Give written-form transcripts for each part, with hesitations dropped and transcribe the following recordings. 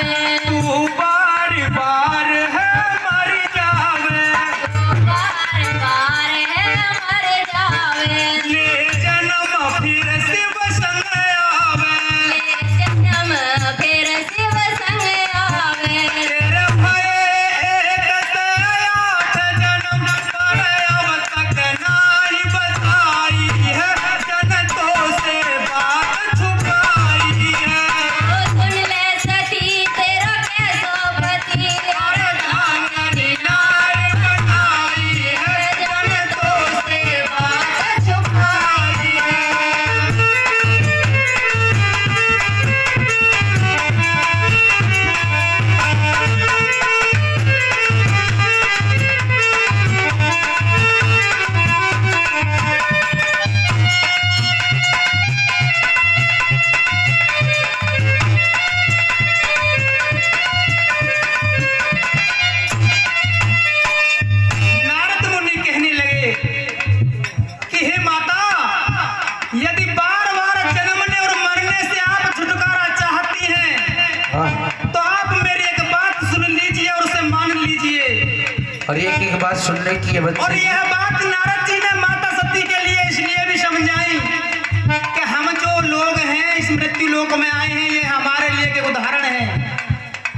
तू बार बार है मर जावे, बार बार है मर जावे, ले जन्म फिर शिव संग आवे, ले जन्म फिर शिव संग आवे। तेरे भये एक से 8 जन्म पर अब तक नाई बताई है, जनतों से बात छुपाई है। ओ सुन ले सती तेरा कैसो पति, और धांगनी नाई बनाई है, जनतों से बात छुपाई है। नारद मुनि कहने लगे कि हे माता, यदि बार बार जन्मने और मरने से आप छुटकारा चाहती हैं तो आप मेरी एक बात सुन लीजिए और उसे मान लीजिए। और एक एक बात सुनने की है और बच्चे। यह बात नारद जी ने माता सती के लिए इसलिए भी समझाई कि हम जो लोग हैं इस मृत्यु लोक में आए हैं, ये हमारे लिए एक उदाहरण है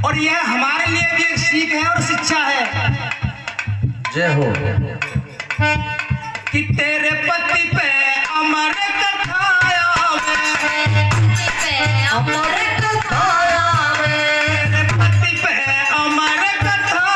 और यह हमारे लिए भी एक सीख है और शिक्षा है जय हो। कि तेरे पति पे अमर कथा आवे, अमर कथा आवे, तेरे पति पे अमर कथा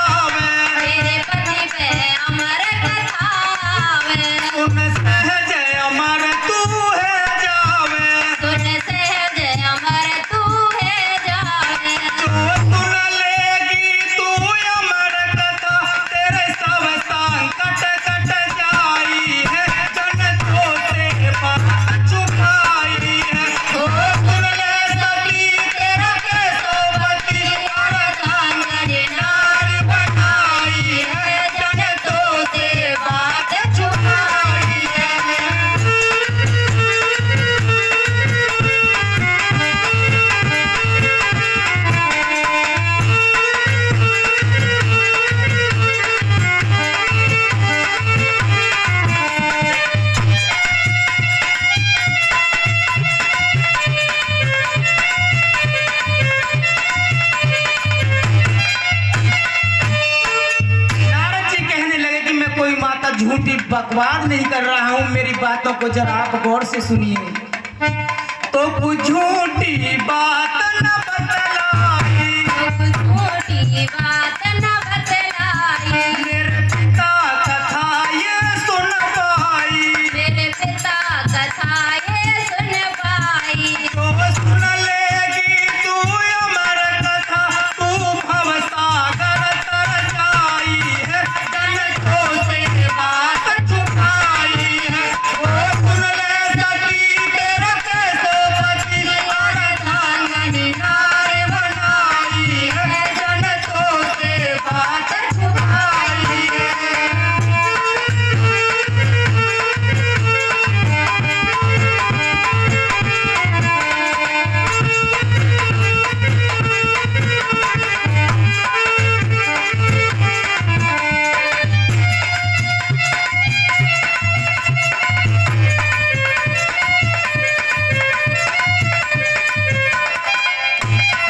आवे, तेरे पति पे अमर कथा आवे। सुन सहज अमर तू है जावे, सुन सहज अमर तू है जावे, जो सुन लेगी तू अमर कथा, तेरे सब संकट कट जाई है, जनतों से बात छुपाई है। ओ सुन ले सती तेरा कैसो पति, और धांगनी नारी बनाई है, जनतों से बात छुपाई है। नारद जी कहने लगे कि मैं कोई माता झूठी बकवाद नहीं कर रहा हूँ, मेरी बातों को जरा आप गौर से सुनिए। तो कुछ झूठी बात न बतलाई, झूठी बात न बतलाई, मेरे पिता कथा ये सुन पाई, मेरे पिता कथा ये सुन पाई। तो सुन लेगी तू अमर कथा, तू भव सागर तर जाई है, जनतों से बात छुपाई है। ओ सुन ले सती तेरा कैसो पति, और धांगनी नारी बनाई है, जनतों से बात छुपाई है।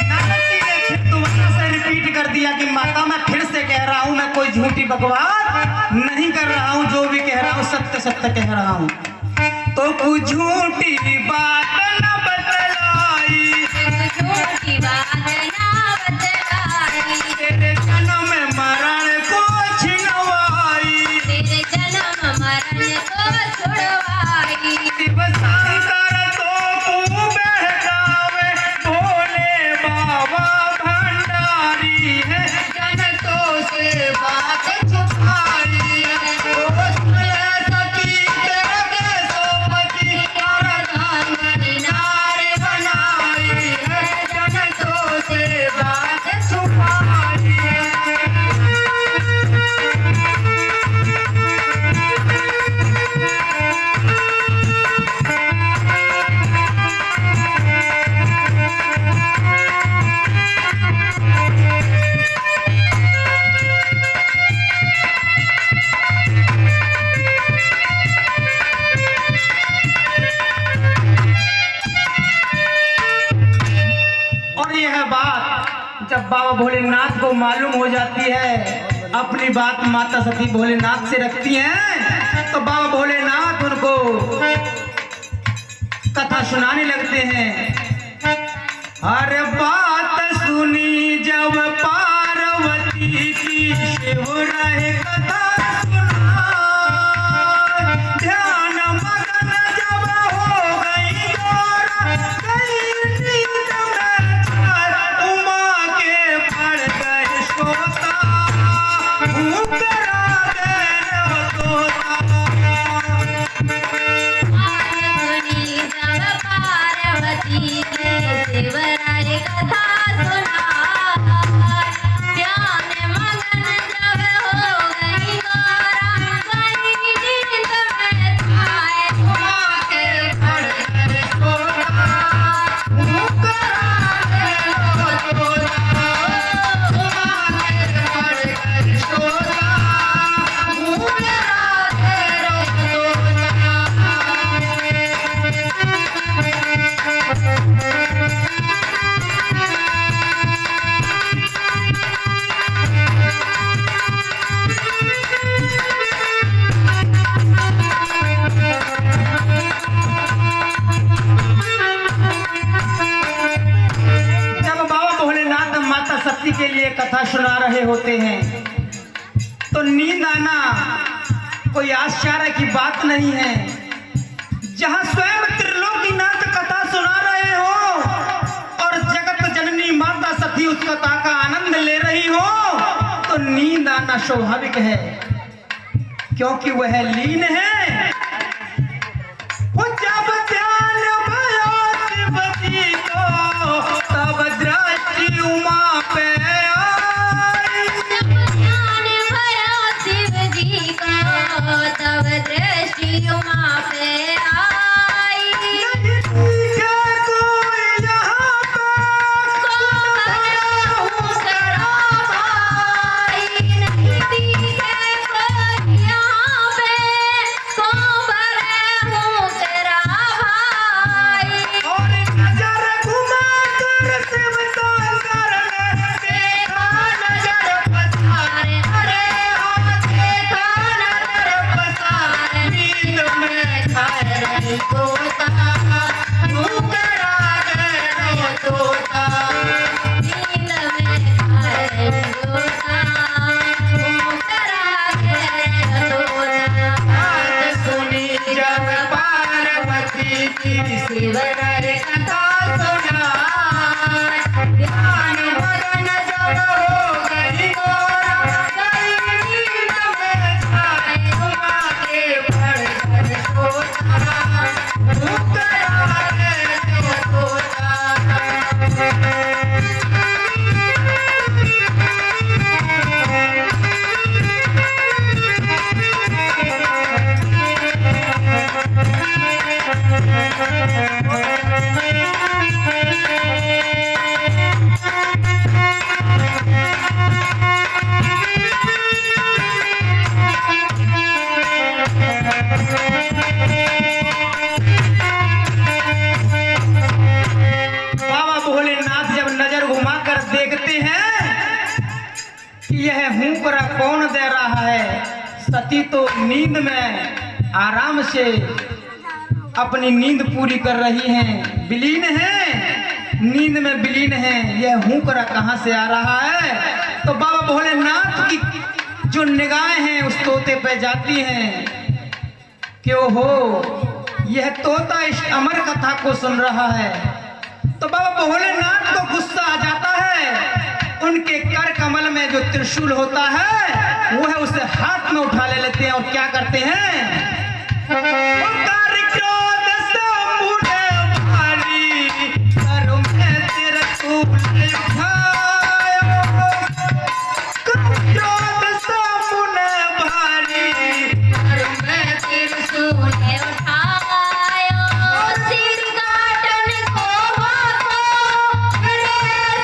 नारद जी ने फिर दोबारा से रिपीट कर दिया कि माता मैं फिर से कह रहा हूँ, मैं कोई झूठी बकवास नहीं कर रहा हूँ, जो भी कह रहा हूँ सत्य सत्य कह रहा हूँ। तो कुछ झूठी बात न बतलाई, झूठी बात ना बतलाई, तेरे जन्म मरण को छिनवाई, तेरे जन्म मरण को छुड़वाई। शिव शंकर तो बहकावे, बोले बाबा भंडारी है, जनतों से बात छुपाई है। ओ सुन ले सती तेरा कैसो पति, और धांगनी नारी बनाई है, जनतों से बात छुपाई है। जब बाबा भोलेनाथ को मालूम हो जाती है, अपनी बात माता सती भोलेनाथ से रखती हैं, तो बाबा भोलेनाथ उनको कथा सुनाने लगते हैं। अरे बात सुनी जब पार्वती की, शिवराय कथा सुना, ध्यान मगन जब हो गई गौरा, गई नींद में चार, उमा के पड़ गए सोता, करा गए वो तोता। सुनी जब पार्वती के, शिवराय कथा सुना, ध्यान मगन जब हो गई गौरा, गई नींद में छाए, उमा के पड़ गए सोता, करा गए वो तोता, उमा के पड़ गए सोता, करा गए वो जब बाबा भोलेनाथ माता सती के लिए कथा सुना रहे होते हैं, तो नींद आना कोई आश्चर्य की बात नहीं है। जहां स्वयं त्रिलोकीनाथ कथा सुना रहे हो और जगत जननी माता सती उस कथा का आनंद ले रही हो, तो नींद आना स्वाभाविक है, क्योंकि वह लीन है। वो जब ध्यान भयो शिवजी को, तब दृष्टि उमा पे आई। जब ध्यान भया शिव जी का, तब दृष्टि उमा पे आई। नहीं दिखे कोई यहाँ पे, को भरा हूँ करा भाई, नहीं दिखे कोई यहाँ पे, को भरा हूँ करा भाई। और नजर घुमा कर शिव शंकर ने देखा, नजर पसारे, अरे हाँ देखा नजर पसारे, नींद में खाए रही तोता, मुँह करा गए वो तोता। नींद में खाए तोता, मुँह करा के तोता। बात सुनी जब पार्वती की, शिवराय कथा सुना, ध्यान मगन जब हो गई गौरा, गई नींद में छाए, उमा के पड़ गए सोता, करा गए वो बाबा भोलेनाथ जब नजर घुमाकर देखते हैं कि यह हुंकरा कौन दे रहा है, सती तो नींद में आराम से अपनी नींद पूरी कर रही हैं, विलीन हैं, नींद में विलीन हैं, यह हुंकरा कहाँ से आ रहा है। तो बाबा भोलेनाथ की जो निगाहें हैं उस तोते पे जाती हैं कि ओहो, यह तोता इस अमर कथा को सुन रहा है। तो बाबा भोलेनाथ को गुस्सा आ जाता है, उनके कर कमल में जो त्रिशूल होता है वो है, उसे हाथ में उठा ले लेते हैं और क्या करते हैं, कर क्रोध समुने भारी, कर में त्रिशूल उठायो, कर क्रोध समुने भारी, कर में त्रिशूल उठायो, सिर काटन को हाथों, करे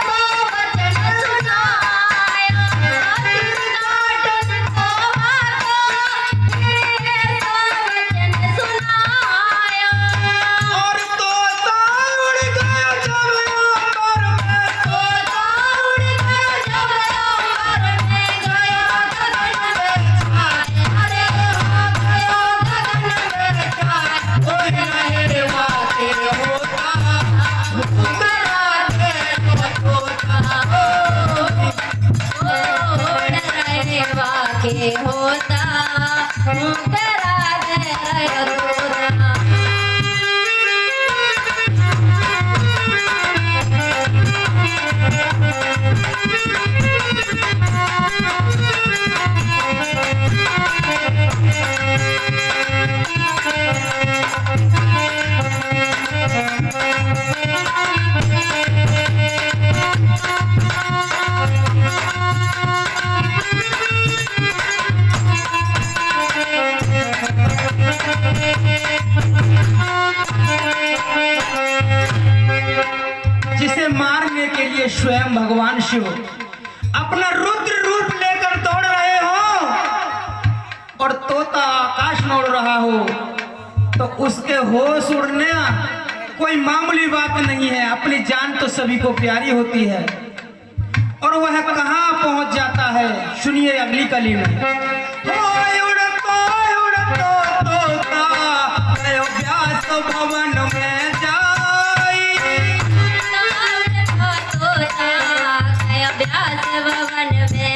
सो वचन सुनायो। सिर काटन को हाथों, करे सो वचन सुनायो। स्वयं भगवान शिव अपना रुद्र रूप लेकर दौड़ रहे हो और तोता आकाश में उड़ रहा हो, तो उसके होश उड़ना कोई मामूली बात नहीं है। अपनी जान तो सभी को प्यारी होती है। और वह कहाँ पहुंच जाता है, सुनिए अगली कली में। ओए उड़तो तोता अयोध्यास भवन में जाई। तोता अयोध्यास भवन में